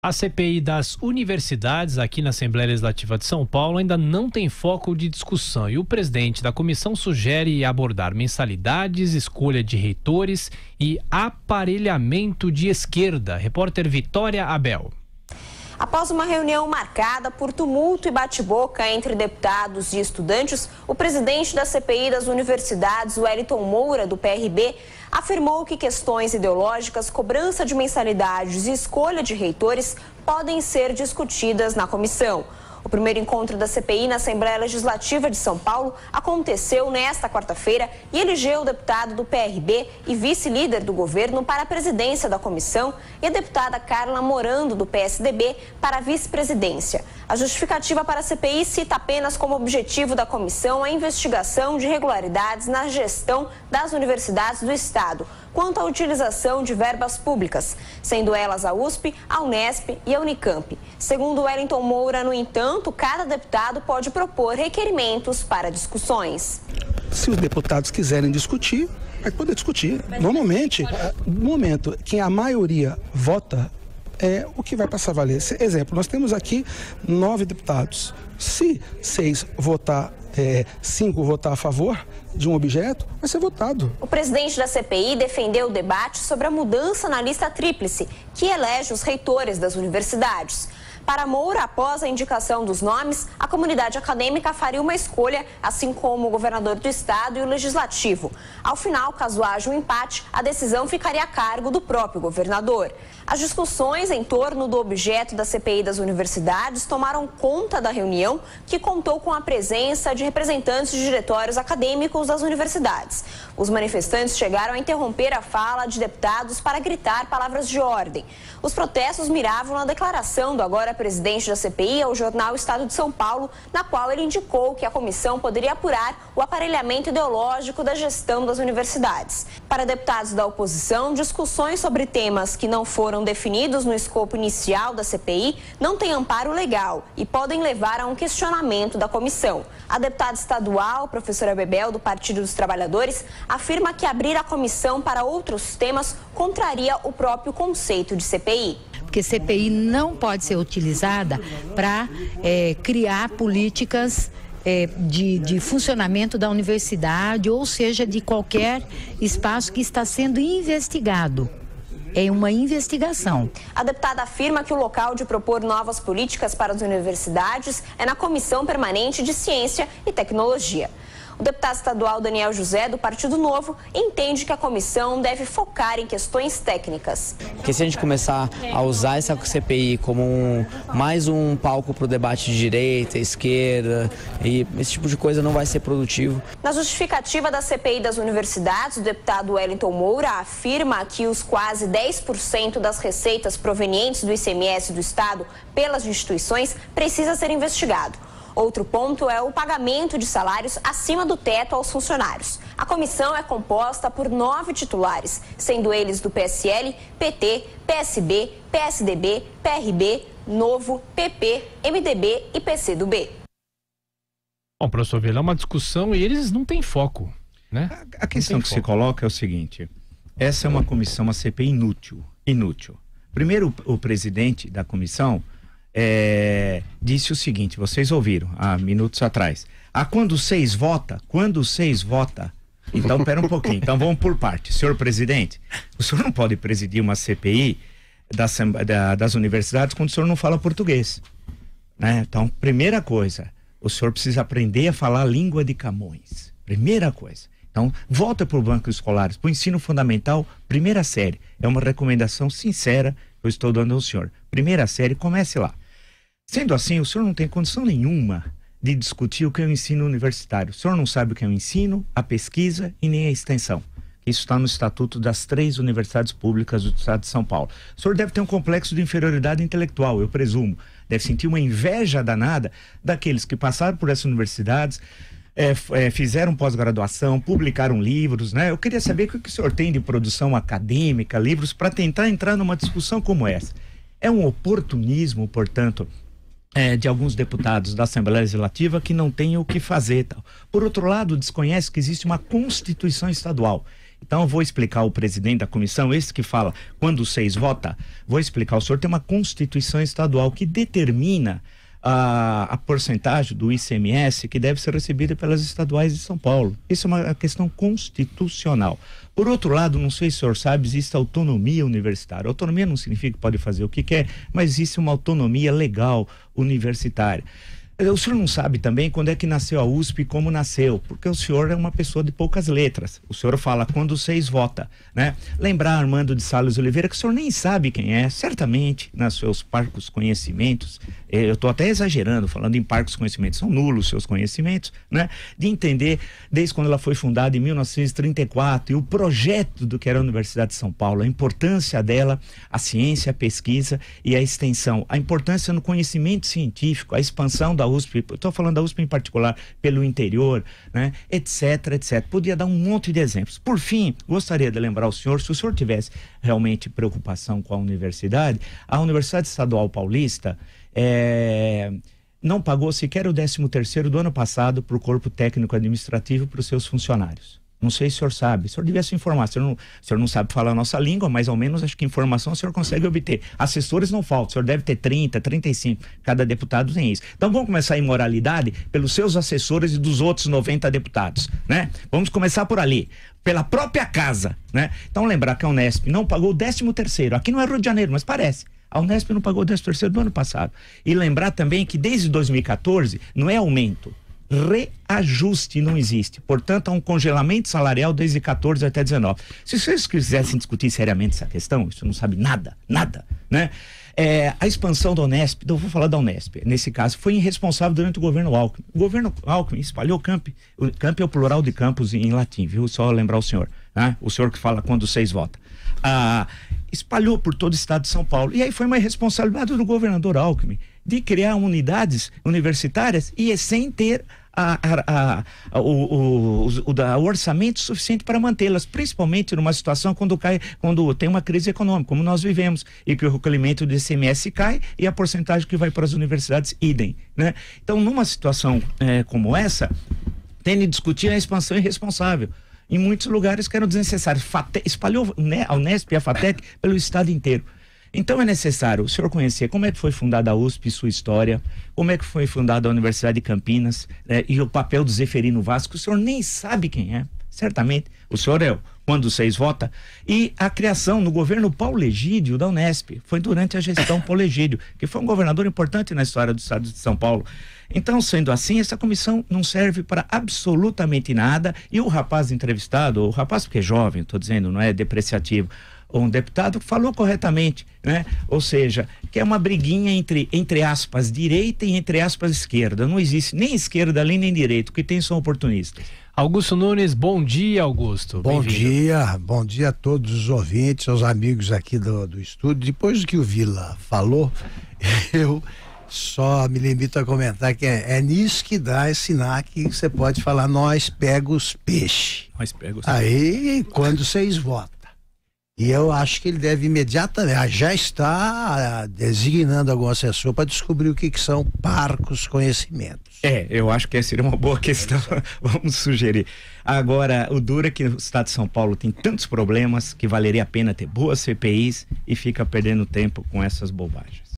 A CPI das universidades aqui na Assembleia Legislativa de São Paulo ainda não tem foco de discussão e o presidente da comissão sugere abordar mensalidades, escolha de reitores e aparelhamento de esquerda. Repórter Vitória Abel. Após uma reunião marcada por tumulto e bate-boca entre deputados e estudantes, o presidente da CPI das universidades, Wellington Moura, do PRB, afirmou que questões ideológicas, cobrança de mensalidades e escolha de reitores podem ser discutidas na comissão. O primeiro encontro da CPI na Assembleia Legislativa de São Paulo aconteceu nesta quarta-feira e elegeu o deputado do PRB e vice-líder do governo para a presidência da comissão e a deputada Carla Morando, do PSDB, para a vice-presidência. A justificativa para a CPI cita apenas como objetivo da comissão a investigação de irregularidades na gestão das universidades do Estado, quanto à utilização de verbas públicas, sendo elas a USP, a Unesp e a Unicamp. Segundo Wellington Moura, no entanto, cada deputado pode propor requerimentos para discussões. Se os deputados quiserem discutir, vai poder discutir. Normalmente, no momento que a maioria vota, é o que vai passar a valer. Exemplo, nós temos aqui 9 deputados. Se 5 votar a favor de um objeto, vai ser votado. O presidente da CPI defendeu o debate sobre a mudança na lista tríplice, que elege os reitores das universidades. Para Moura, após a indicação dos nomes, a comunidade acadêmica faria uma escolha, assim como o governador do estado e o legislativo. Ao final, caso haja um empate, a decisão ficaria a cargo do próprio governador. As discussões em torno do objeto da CPI das universidades tomaram conta da reunião, que contou com a presença de representantes de diretórios acadêmicos das universidades. Os manifestantes chegaram a interromper a fala de deputados para gritar palavras de ordem. Os protestos miravam na declaração do agora presidente da CPI ao jornal Estado de São Paulo, na qual ele indicou que a comissão poderia apurar o aparelhamento ideológico da gestão das universidades. Para deputados da oposição, discussões sobre temas que não foram definidos no escopo inicial da CPI não têm amparo legal e podem levar a um questionamento da comissão. A deputada estadual, professora Bebel, do Partido dos Trabalhadores, afirma que abrir a comissão para outros temas contraria o próprio conceito de CPI. Porque CPI não pode ser utilizada para criar políticas de funcionamento da universidade, ou seja, de qualquer espaço que está sendo investigado. É uma investigação. A deputada afirma que o local de propor novas políticas para as universidades é na Comissão Permanente de Ciência e Tecnologia. O deputado estadual Daniel José, do Partido Novo, entende que a comissão deve focar em questões técnicas. Porque se a gente começar a usar essa CPI como mais um palco para o debate de direita, esquerda, e esse tipo de coisa não vai ser produtivo. Na justificativa da CPI das universidades, o deputado Wellington Moura afirma que os quase 10% das receitas provenientes do ICMS do Estado pelas instituições precisa ser investigado. Outro ponto é o pagamento de salários acima do teto aos funcionários. A comissão é composta por 9 titulares, sendo eles do PSL, PT, PSB, PSDB, PRB, Novo, PP, MDB e PCdoB. Bom, professor Vila, é uma discussão e eles não têm foco, né? A questão que se coloca é o seguinte: essa é uma comissão, uma CPI inútil. Primeiro, o presidente da comissão disse o seguinte, vocês ouviram há minutos atrás: quando 6 vota, então pera um pouquinho, então vamos por parte. Senhor presidente, o senhor não pode presidir uma CPI das universidades quando o senhor não fala português, né? Então, primeira coisa, o senhor precisa aprender a falar a língua de Camões, primeira coisa. Então, volta para o banco escolares, para o ensino fundamental, primeira série. É uma recomendação sincera que eu estou dando ao senhor. Primeira série, comece lá. Sendo assim, o senhor não tem condição nenhuma de discutir o que é o ensino universitário. O senhor não sabe o que é o ensino, a pesquisa e nem a extensão. Isso está no estatuto das 3 universidades públicas do estado de São Paulo. O senhor deve ter um complexo de inferioridade intelectual, eu presumo. Deve sentir uma inveja danada daqueles que passaram por essas universidades, fizeram pós-graduação, publicaram livros, né? Eu queria saber o que o senhor tem de produção acadêmica, livros, para tentar entrar numa discussão como essa. É um oportunismo, portanto, de alguns deputados da Assembleia Legislativa que não têm o que fazer, tal. Por outro lado, desconhece que existe uma Constituição estadual Então eu vou explicar ao presidente da comissão, esse que fala quando 6 vota, vou explicar, o senhor tem uma Constituição estadual que determina a porcentagem do ICMS que deve ser recebida pelas estaduais de São Paulo. Isso é uma questão constitucional. Por outro lado, não sei se o senhor sabe, existe autonomia universitária. Autonomia não significa que pode fazer o que quer, mas existe uma autonomia legal universitária. O senhor não sabe também quando é que nasceu a USP e como nasceu, porque o senhor é uma pessoa de poucas letras. O senhor fala quando 6 vota, né? Lembrar Armando de Salles Oliveira, que o senhor nem sabe quem é, certamente, nos seus parcos conhecimentos, eu estou até exagerando, falando em parcos conhecimentos, são nulos seus conhecimentos, né? De entender, desde quando ela foi fundada em 1934, e o projeto do que era a Universidade de São Paulo, a importância dela, a ciência, a pesquisa e a extensão, a importância no conhecimento científico, a expansão da USP, estou falando da USP em particular, pelo interior, né, etc, etc. Podia dar um monte de exemplos. Por fim, gostaria de lembrar ao senhor, se o senhor tivesse realmente preocupação com a Universidade Estadual Paulista não pagou sequer o 13º do ano passado para o corpo técnico administrativo para os seus funcionários. Não sei se o senhor sabe, o senhor devia se informar, o senhor não sabe falar a nossa língua, mas ao menos acho que informação o senhor consegue obter. Assessores não faltam, o senhor deve ter 30, 35, cada deputado tem isso. Então vamos começar a imoralidade pelos seus assessores e dos outros 90 deputados, né? Vamos começar por ali, pela própria casa, né? Então lembrar que a Unesp não pagou o 13º, aqui não é Rio de Janeiro, mas parece. A Unesp não pagou o 13º do ano passado. E lembrar também que desde 2014 não é aumento, reajuste não existe. Portanto, há um congelamento salarial desde 14 até 19. Se vocês quisessem discutir seriamente essa questão, isso não sabe nada, né? A expansão da Unesp, eu vou falar da Unesp, nesse caso, foi irresponsável durante o governo Alckmin. O governo Alckmin espalhou o campi é o plural de campos em latim, viu? Só lembrar o senhor, né? O senhor que fala quando 6 vota. Espalhou por todo o estado de São Paulo. E aí foi uma irresponsabilidade do governador Alckmin de criar unidades universitárias e sem ter o orçamento suficiente para mantê-las, principalmente numa situação quando tem uma crise econômica, como nós vivemos, e que o recolhimento do ICMS cai e a porcentagem que vai para as universidades idem, né? Então, numa situação como essa, tem de discutir a expansão irresponsável. Em muitos lugares que eram desnecessários. Espalhou a Unesp e a FATEC pelo estado inteiro. Então é necessário o senhor conhecer como é que foi fundada a USP, sua história, como é que foi fundada a Universidade de Campinas, e o papel do Zeferino Vasco, o senhor nem sabe quem é, certamente. O senhor quando 6 vota, e a criação no governo Paulo Egídio da Unesp, foi durante a gestão Paulo Egídio, que foi um governador importante na história do estado de São Paulo. Então, sendo assim, essa comissão não serve para absolutamente nada, e o rapaz entrevistado, o rapaz porque é jovem, estou dizendo, não é depreciativo, um deputado falou corretamente, né? Ou seja, que é uma briguinha entre aspas direita e entre aspas esquerda. Não existe nem esquerda ali nem direita, o que tem são oportunistas. Augusto Nunes, bom dia, Augusto. Bom dia a todos os ouvintes, aos amigos aqui do estúdio. Depois do que o Vila falou, eu só me limito a comentar que é nisso que dá esse sinal que você pode falar, nós pega os peixes. Aí, quando 6 votam. E eu acho que ele deve imediatamente, já está designando algum assessor para descobrir o que são parcos conhecimentos. Eu acho que essa seria uma boa questão, vamos sugerir. Agora, o duro é que o estado de São Paulo tem tantos problemas que valeria a pena ter boas CPIs e fica perdendo tempo com essas bobagens.